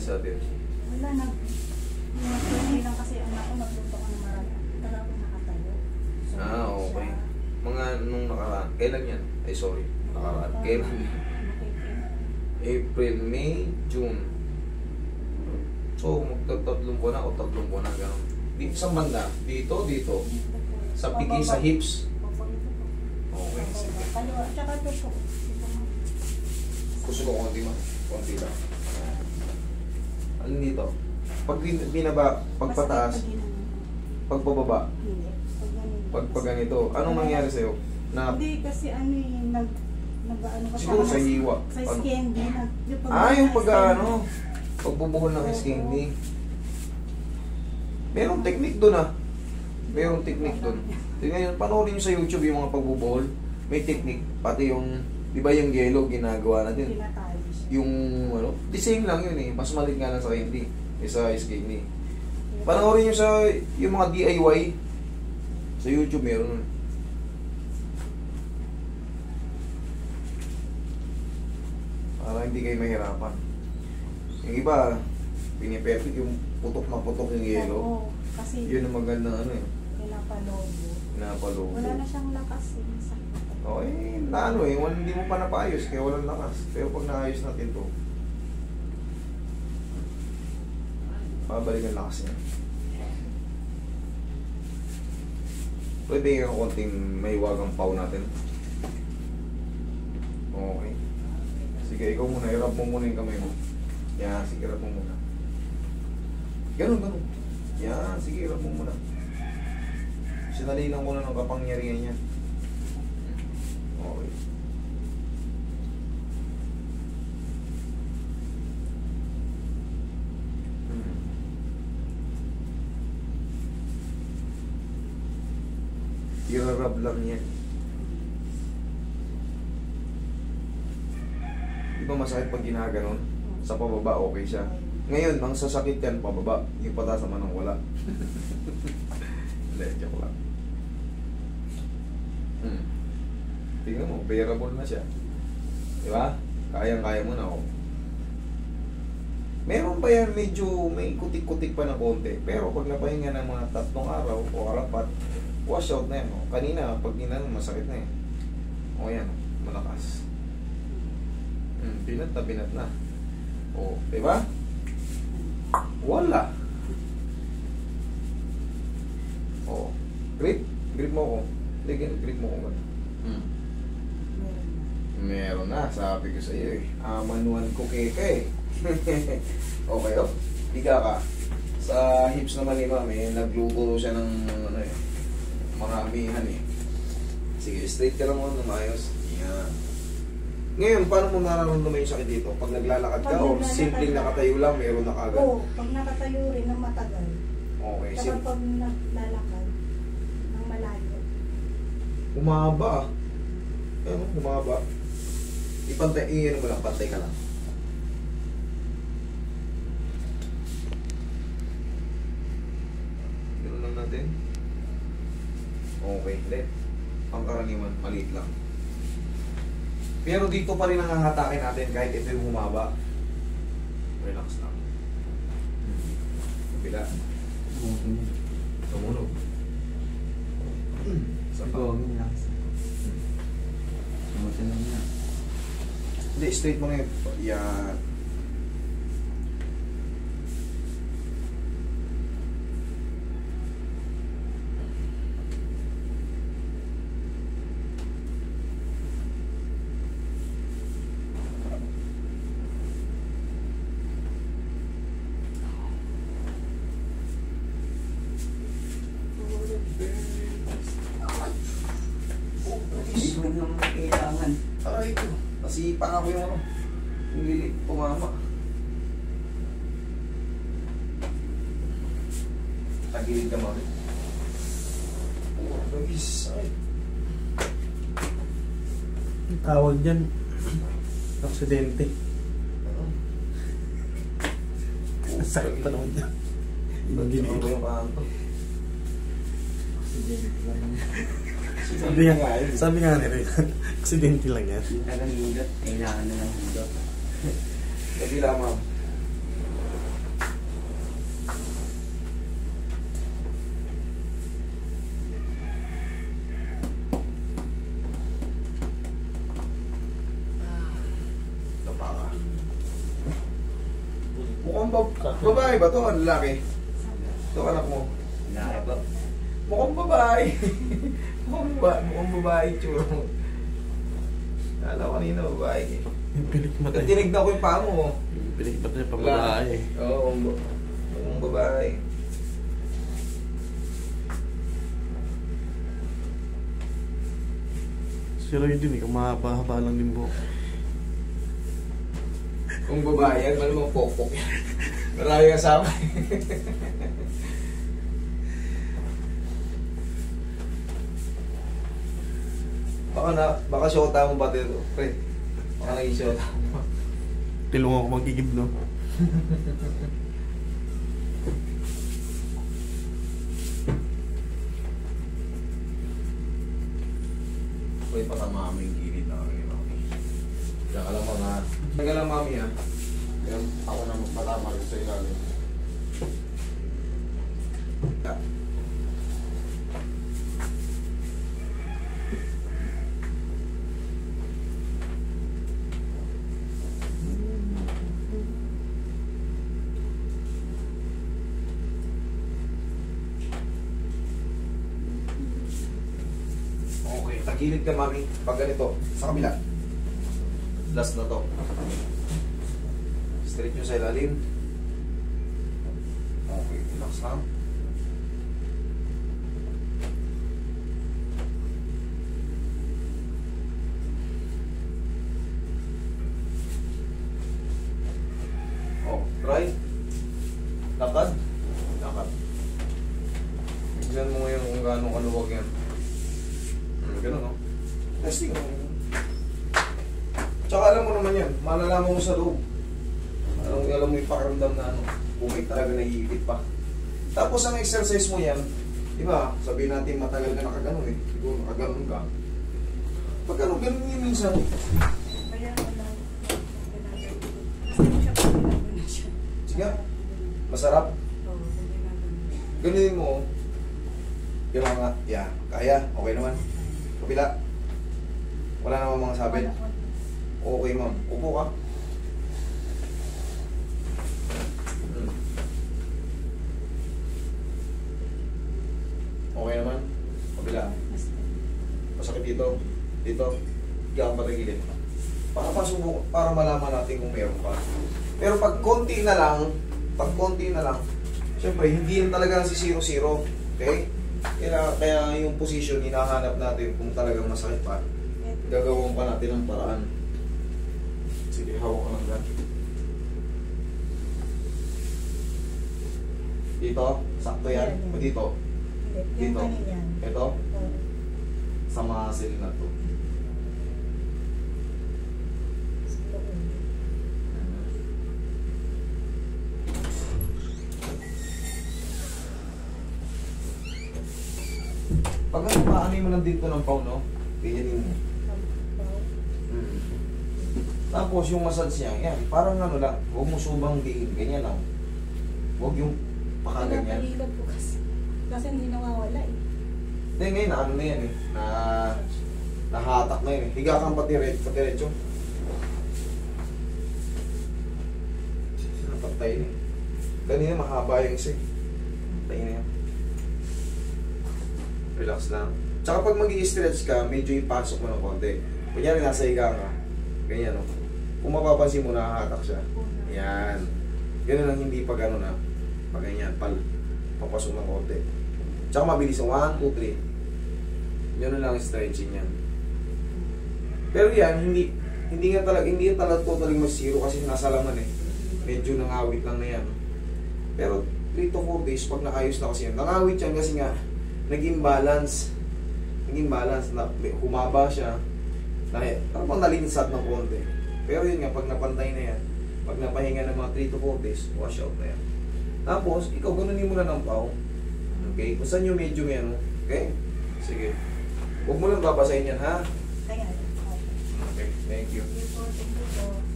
sa atin? Wala na. Hindi lang kasi anak ko nagluto ko ng marami. Tagal ako nakatayo. So, Okay. Mga nung nakaraan. Kailan yan? Ay, sorry. Nakaraan. Kailan? April, May, June. So, magtatatlong buwan na o tatlong buwan na gano'n. Dito sa banda, dito. Sa pigi, sa hips. Okay, sige. Kaliwa, tsaka ito po. Gusto ko konti man. Konti lang. Alin dito? Pag binaba, pagpataas, pagpababa, pag ganito, anong nangyari sa'yo? Na, hindi kasi ano nag kasi siguro sa hiwa. sa skin din. Yung pagbubuhol ng skin. Merong technique doon Merong technique doon. Tingnan yun, panoorin nyo sa YouTube yung mga pagbubuhol. May technique. Pati yung, di ba yung yellow ginagawa natin? Yung, the same lang yun Mas malit nga lang sa candy. Sa skin Panoorin nyo sa, yung mga DIY. Sa YouTube meron nun. Para hindi kayo mahirapan. Yung iba, piniperfect yung putok na putok yung yellow. Oo, kasi yun ang magandang pinapalobo. Wala na siyang lakas. Okay, hindi mo pa napaayos kaya walang lakas. Pero pag naayos natin to, pabalik ang lakas niya. Pwede yung konting may wagang paw natin. Okay. Sige, ikaw muna. Hirap mo muna yung kamay mo. Yan, sige, hirap mo muna. Ganun. Yan, sige, hirap mo muna. Sinalinan ko na ng kapangyarihan niya. Okay. Irarab lang niya. Di ba masakit pag ginaganon? Sa pababa, okay siya. Ngayon, ang sasakit yan, pababa. Yung pataas naman ang wala. Hindi, joke lang. Tingnan mo, bearable na siya. Di ba? Kayang-kaya mo na, Meron pa yan, medyo may kutik-kutik pa na konti. Pero pag napahinga ng mga 3 araw o 4, wash out na yan. Kanina, pag ginanong, masakit na yan. O yan, malakas. Binat na. O, diba? Wala. O, grip mo ko. Grip mo ko. Meron na, sabi ko sa iyo Amanuan ko keke. Okay, higa ka. Sa hips naman ni Mami, nagluto siya ng maramihan Sige, straight ka lang muna na maayos. Yan. Ngayon, paano mo nararamdaman yung sakit dito? Pag naglalakad ka o simpleng nakatayo lang, meron na kagad? Oo, pag nakatayo rin ng matagal. Okay. Saka pag naglalakad ng malayo. Humaba. Humaba. Iyan mo lang, pantay ka lang. Ganun lang natin. Okay, let. Pangkaraniwan, maliit lang. Pero dito pa rin ang hahatakin natin kahit ito yung humaba. Relax lang. Kabila. Tumunog. Sa pangin lang. Hindi, straight mo na yun. Yan. Aray ko. Nasipa ako yung yung lilit tumama. Tagilid ka mami. Guys, ay. Tawag dyan, aksidente. Sakit pa naman dyan. Ginito yung kanto. Aksidente lang. Sabi nga nila yan, aksidente lang yan. Yung tagang hindot, kailangan na ng hindot. Kabila ma'am. Mukhang babae ba to? Ang lalaki. Ito anak mo. Lalaki po. Mukhang babae. Mukhang babae tsura mo. Kala ko kanina babae eh. Yung pilik matay. Tinignan ko yung paa mo. Yung pilik matay pa babae. Oo, mukhang babae. Si Roy din eh, kung mahaba-haba lang din po. Kung babae yan, malamang pokpok yan. Marami kasama. Baka syota mo ba ito? Pre, baka naging syota mo. Tilong ako magigib, no? Pwede pa tama kami yung gilid na kami. Diyan ka lang mga... Diyan ka lang mami ha. Kaya ako na matama rin sa ilalim. Okay, tagilid ka mami. Pag ganito, sa kabila. Last na to. Straight nyo sa ilalim. Okay, relax lang. Oh, try. Lakad. Lakad. Tignan mo ngayon kung gaano kaluwag yan. Ganun, no? Testing mo. Tsaka alam mo naman yan, malalaman mo sa loob. Alam mo yung pakiramdam na ano, kung may talaga naiipit pa. Tapos ang exercise mo yan, di ba, sabihin natin matagal ka nakaganon eh. Siguro nakaganon ka. Pag ganun yun minsan. Kaya wala. Kasi siya pa ginagawa siya. Sige, masarap. Oo, ginagawa. Ganunin mo. Yung mga, yeah, kaya, okay naman. Kabila. Wala naman mga sabit. Okay ma'am, upo ka. Okay naman. Kabila. Masakit dito. Dito. Diyan pa tagilid. Para pasubok, para malaman natin kung meron pa. Pero pag konti na lang, syempre hindi yan talaga si 0-0. Okay? Kaya yung position, hinahanap natin kung talagang masakit pa. Gagawin pa natin ang paraan. Sige, hawak ka lang dyan. Dito, sakto yan. O dito. Dito. Ito, sa muscle na to. Pag paano mo lang dito ng pau, no? Ganyanin mo. Tapos yung massage niya, yan, parang ano lang, huwag mo subang diin, ganyan lang. Huwag yung pakaganyan. Pinapalilad po kasi hindi nawawala eh. Hindi, ngayon na ano na yan eh, nahatak na yun eh. Higa kang patiretso. Napatay na eh. Ganyan mahaba yung isa eh. Patay na yan. Relax lang. Tsaka pag mag-i-stretch ka, medyo ipasok mo ng konti. Kunyari nasa higa ka, ganyan o. Kung mapapansin mo, nahahatak siya. Yan. Ganun lang, hindi pa gano'n na. Pag ganyan, papasok ng konti. Tsaka mabilis yung 1, 2, 3. Ganun lang ang stretching yan. Pero yan, hindi yan talaga totally mas-zero kasi nasa laman eh. Medyo nangawit lang na yan. Pero 3 to 4 days, pag naayos na kasi yan. Nangawit yan kasi nga, naging balance, na humaba siya, parang nalinsat ng konti. Pero yun nga, pag napantay na yan, pag napahinga ng mga 3 to 4 days, wash out na yan. Tapos, ikaw ganunin mo na ng pau. Okay? Kung saan yung medyo may ano. Okay? Sige. Huwag mo lang babasahin yan, ha? Kaya, Okay, thank you. Thank you po.